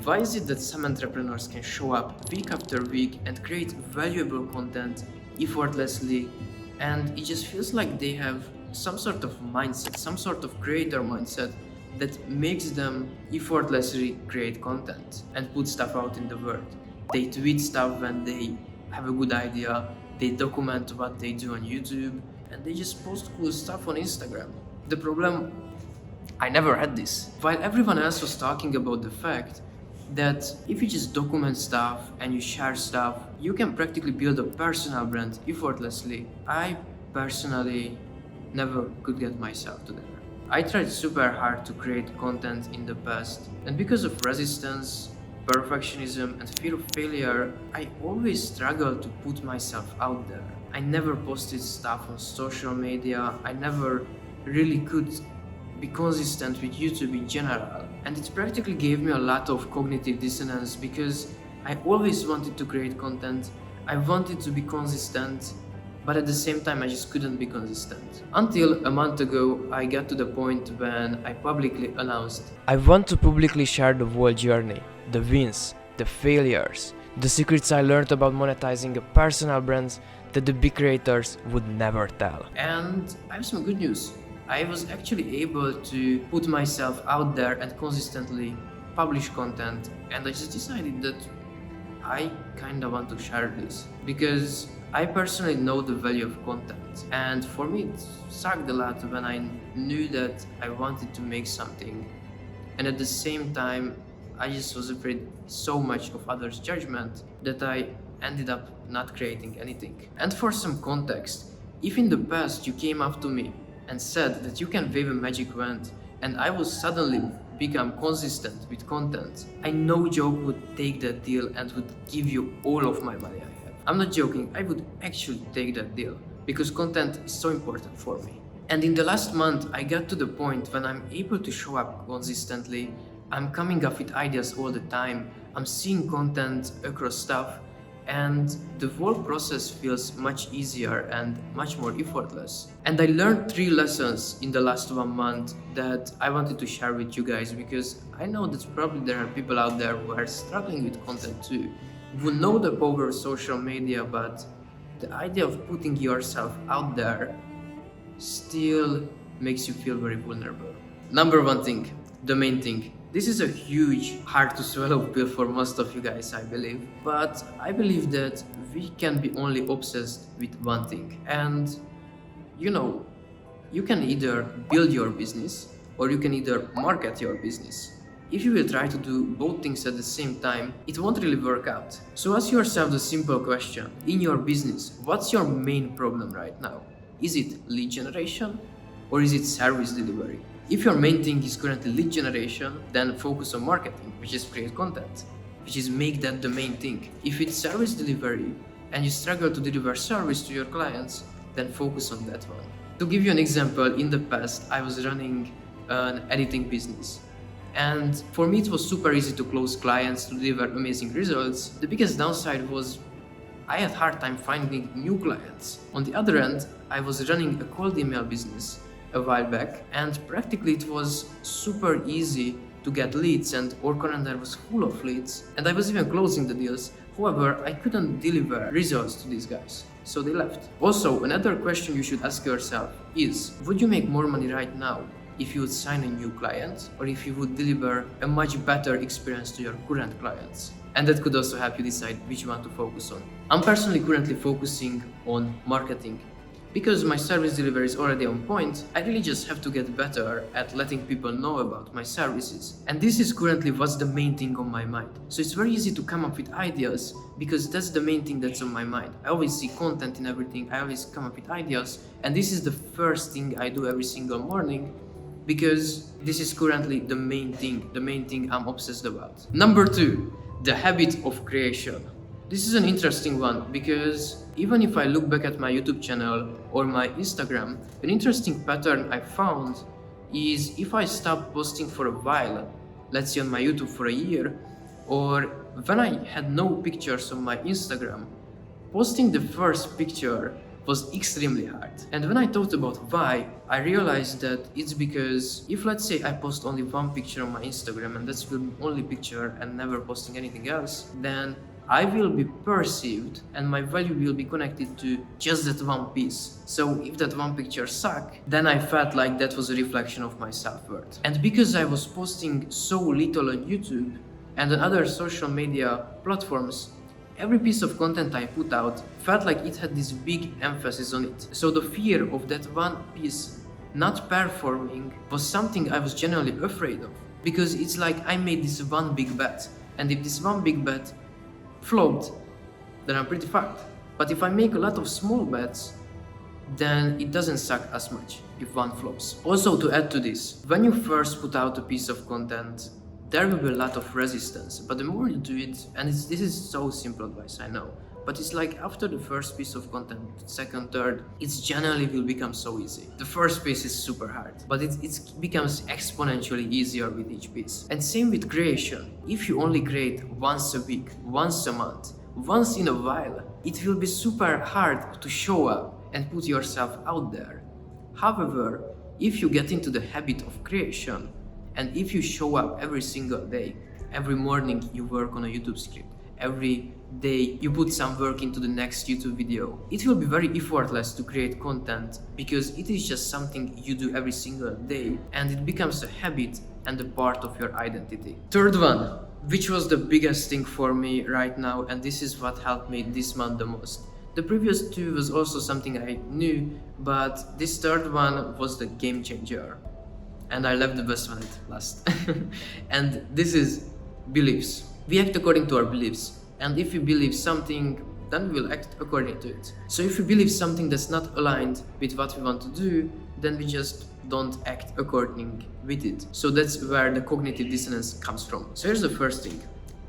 Why is it that some entrepreneurs can show up week after week and create valuable content effortlessly, and it just feels like they have some sort of mindset, some sort of creator mindset that makes them effortlessly create content and put stuff out in the world? They tweet stuff when they have a good idea, they document what they do on YouTube, and they just post cool stuff on Instagram. The problem, I never had this. While everyone else was talking about the fact that if you just document stuff and you share stuff, you can practically build a personal brand effortlessly. I personally never could get myself to that. I tried super hard to create content in the past, and because of resistance, perfectionism, and fear of failure, I always struggled to put myself out there. I never posted stuff on social media, I never really could be consistent with YouTube in general. And it practically gave me a lot of cognitive dissonance because I always wanted to create content, I wanted to be consistent, but at the same time I just couldn't be consistent. Until a month ago, I got to the point when I publicly announced I want to publicly share the whole journey, the wins, the failures, the secrets I learned about monetizing a personal brand that the big creators would never tell. And I have some good news. I was actually able to put myself out there and consistently publish content, and I just decided that I kinda want to share this because I personally know the value of content, and for me it sucked a lot when I knew that I wanted to make something, and at the same time I just was afraid so much of others' judgment that I ended up not creating anything. And for some context, if in the past you came up to me and said that you can wave a magic wand and I will suddenly become consistent with content, I no joke would take that deal and would give you all of my money I have. I'm not joking, I would actually take that deal because content is so important for me. And in the last month, I got to the point when I'm able to show up consistently, I'm coming up with ideas all the time, I'm seeing content across stuff, and the whole process feels much easier and much more effortless. And I learned 3 lessons in the last 1 month that I wanted to share with you guys because I know that probably there are people out there who are struggling with content too, who know the power of social media, but the idea of putting yourself out there still makes you feel very vulnerable. Number 1 thing, the main thing. This is a huge, hard to swallow pill for most of you guys, I believe. But I believe that we can be only obsessed with one thing. And you can either build your business or you can either market your business. If you will try to do both things at the same time, it won't really work out. So ask yourself the simple question. In your business, what's your main problem right now? Is it lead generation or is it service delivery? If your main thing is currently lead generation, then focus on marketing, which is create content, which is make that the main thing. If it's service delivery and you struggle to deliver service to your clients, then focus on that one. To give you an example, in the past, I was running an editing business. And for me, it was super easy to close clients, to deliver amazing results. The biggest downside was I had hard time finding new clients. On the other end, I was running a cold email business a while back, and practically it was super easy to get leads, and our calendar was full of leads, and I was even closing the deals. However, I couldn't deliver results to these guys, so they left. Also, another question you should ask yourself is, would you make more money right now if you would sign a new client, or if you would deliver a much better experience to your current clients? And that could also help you decide which one to focus on. I'm personally currently focusing on marketing. Because my service delivery is already on point, I really just have to get better at letting people know about my services. And this is currently what's the main thing on my mind. So it's very easy to come up with ideas because that's the main thing that's on my mind. I always see content in everything, I always come up with ideas, and this is the first thing I do every single morning because this is currently the main thing I'm obsessed about. Number 2, the habit of creation. This is an interesting one because even if I look back at my YouTube channel or my Instagram, an interesting pattern I found is if I stop posting for a while, let's say on my YouTube for a year, or when I had no pictures on my Instagram, posting the first picture was extremely hard. And when I thought about why, I realized that it's because if, let's say, I post only one picture on my Instagram and that's the only picture and never posting anything else, then I will be perceived and my value will be connected to just that one piece. So if that one picture sucked, then I felt like that was a reflection of my self-worth. And because I was posting so little on YouTube and on other social media platforms, every piece of content I put out felt like it had this big emphasis on it. So the fear of that one piece not performing was something I was genuinely afraid of. Because it's like I made this one big bet, and if this one big bet flopped, then I'm pretty fucked. But if I make a lot of small bets, then it doesn't suck as much if one flops. Also, to add to this, when you first put out a piece of content, there will be a lot of resistance, but the more you do it, and this is so simple advice, I know, but it's like after the first piece of content, second, third, it's generally will become so easy. The first piece is super hard, but it becomes exponentially easier with each piece. And same with creation. If you only create once a week, once a month, once in a while, it will be super hard to show up and put yourself out there. However, if you get into the habit of creation, and if you show up every single day, every morning you work on a YouTube script, every day you put some work into the next YouTube video, it will be very effortless to create content because it is just something you do every single day and it becomes a habit and a part of your identity. Third one, which was the biggest thing for me right now, and this is what helped me this month the most. The previous two was also something I knew, but this third one was the game changer. And I left the best one at last. And this is beliefs. We act according to our beliefs. And if we believe something, then we will act according to it. So if we believe something that's not aligned with what we want to do, then we just don't act according with it. So that's where the cognitive dissonance comes from. So here's the first thing.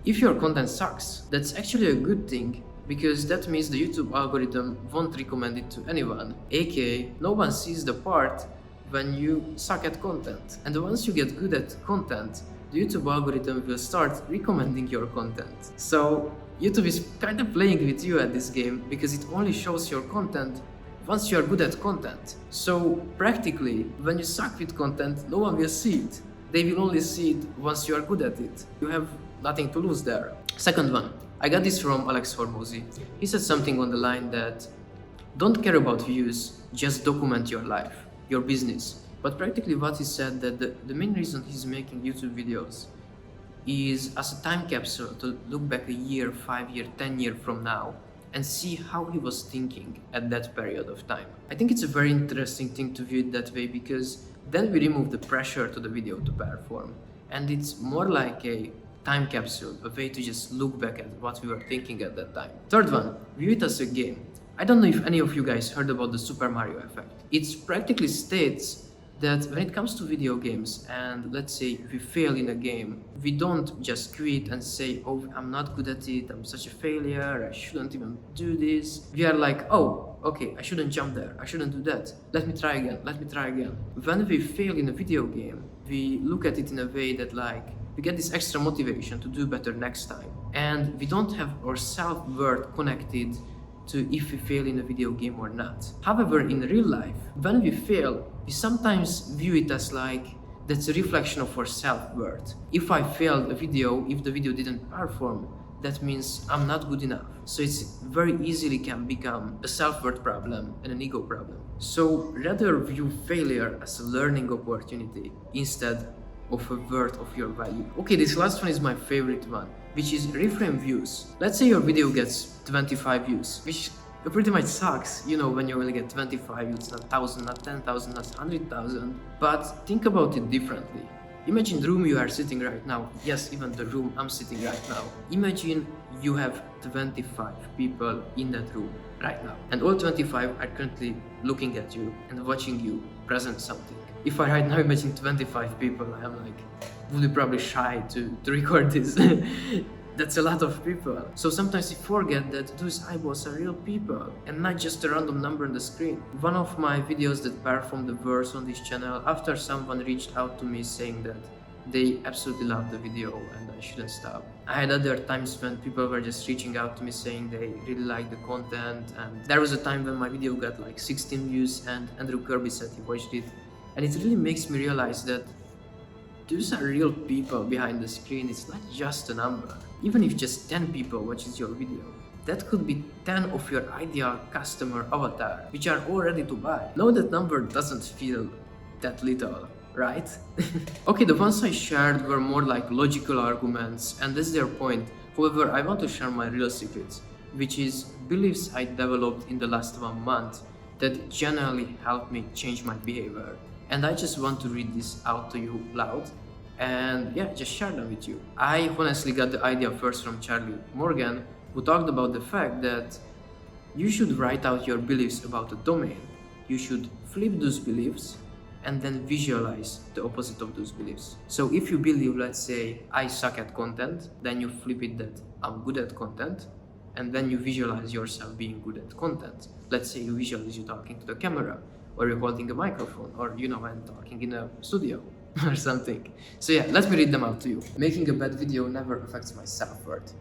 If your content sucks, that's actually a good thing, because that means the YouTube algorithm won't recommend it to anyone. AKA, no one sees the part when you suck at content. And once you get good at content, the YouTube algorithm will start recommending your content. So YouTube is kind of playing with you at this game because it only shows your content once you are good at content. So practically, when you suck with content, no one will see it. They will only see it once you are good at it. You have nothing to lose there. Second one, I got this from Alex Hormozy. He said something on the line that don't care about views, just document your life, your business. But practically what he said that the main reason he's making YouTube videos is as a time capsule to look back a year, 5 year, 10 year from now and see how he was thinking at that period of time. I think it's a very interesting thing to view it that way because then we remove the pressure to the video to perform. And it's more like a time capsule, a way to just look back at what we were thinking at that time. Third one, view it as a game. I don't know if any of you guys heard about the Super Mario effect. It practically states that when it comes to video games and let's say we fail in a game, we don't just quit and say, oh, I'm not good at it, I'm such a failure, I shouldn't even do this. We are like, oh, okay, I shouldn't jump there, I shouldn't do that, let me try again, let me try again. When we fail in a video game, we look at it in a way that like, we get this extra motivation to do better next time. And we don't have our self-worth connected to if we fail in a video game or not. However, in real life, when we fail, we sometimes view it as like that's a reflection of our self-worth. If I failed a video, if the video didn't perform, that means I'm not good enough. So it's very easily can become a self-worth problem and an ego problem. So rather view failure as a learning opportunity instead of a worth of your value. Okay, this last one is my favorite one, which is reframe views. Let's say your video gets 25 views, which pretty much sucks, you know, when you only get 25 views, not 1,000, not 10,000, not 100,000. But think about it differently. Imagine the room you are sitting right now. Yes, even the room I'm sitting right now. Imagine you have 25 people in that room right now. And all 25 are currently looking at you and watching you present something. If I right now imagine 25 people, I'm like, would be probably shy to record this. That's a lot of people. So sometimes you forget that those eyeballs are real people and not just a random number on the screen. One of my videos that performed the worst on this channel, after someone reached out to me saying that They absolutely love the video and I shouldn't stop. I had other times when people were just reaching out to me saying they really like the content, and there was a time when my video got like 16 views and Andrew Kirby said he watched it. And it really makes me realize that those are real people behind the screen. It's not just a number. Even if just 10 people watches your video, that could be 10 of your ideal customer avatar, which are all ready to buy. No, that number doesn't feel that little, right? Okay, the ones I shared were more like logical arguments, and that's their point. However, I want to share my real secrets, which is beliefs I developed in the last 1 month that genuinely helped me change my behavior. And I just want to read this out to you loud and yeah, just share them with you. I honestly got the idea first from Charlie Morgan, who talked about the fact that you should write out your beliefs about a domain. You should flip those beliefs and then visualize the opposite of those beliefs. So if you believe, let's say, I suck at content, then you flip it that I'm good at content, and then you visualize yourself being good at content. Let's say you visualize you talking to the camera, or you're holding a microphone, or I'm talking in a studio or something. So yeah, let me read them out to you. Making a bad video never affects my self-worth.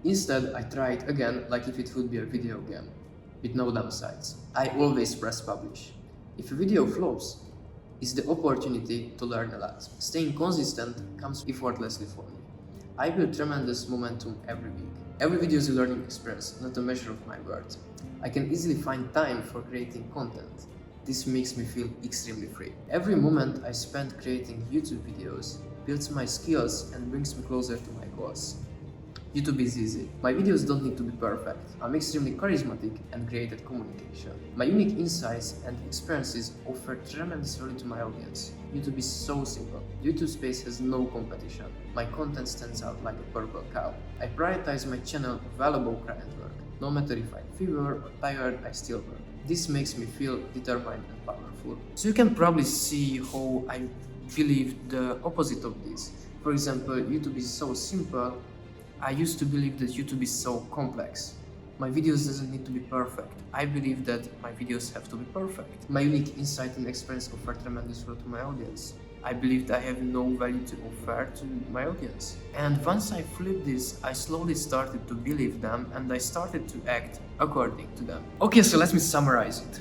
Instead, I try it again like if it would be a video game, with no downsides. I always press publish. If a video flops, it's the opportunity to learn a lot. Staying consistent comes effortlessly for me. I build tremendous momentum every week. Every video is a learning experience, not a measure of my worth. I can easily find time for creating content. This makes me feel extremely free. Every moment I spend creating YouTube videos builds my skills and brings me closer to my goals. YouTube is easy. My videos don't need to be perfect. I'm extremely charismatic and great at communication. My unique insights and experiences offer tremendous value to my audience. YouTube is so simple. The YouTube space has no competition. My content stands out like a purple cow. I prioritize my channel valuable client work. No matter if I'm fever or tired, I still work. This makes me feel determined and powerful. So you can probably see how I believe the opposite of this. For example, YouTube is so simple. I used to believe that YouTube is so complex. My videos doesn't need to be perfect. I believe that my videos have to be perfect. My unique insight and experience offer tremendous value to my audience. I believed I have no value to offer to my audience. And once I flipped this, I slowly started to believe them and I started to act according to them. Okay, so let me summarize it.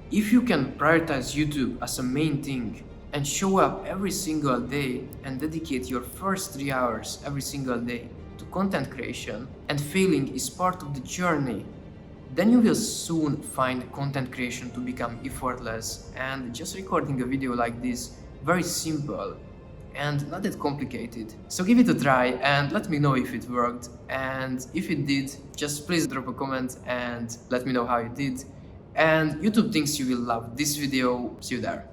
If you can prioritize YouTube as a main thing and show up every single day and dedicate your first 3 hours every single day to content creation, and failing is part of the journey, then you will soon find content creation to become effortless, and just recording a video like this, very simple and not that complicated. So give it a try and let me know if it worked, and if it did, just please drop a comment and let me know how you did. And YouTube thinks you will love this video. See you there.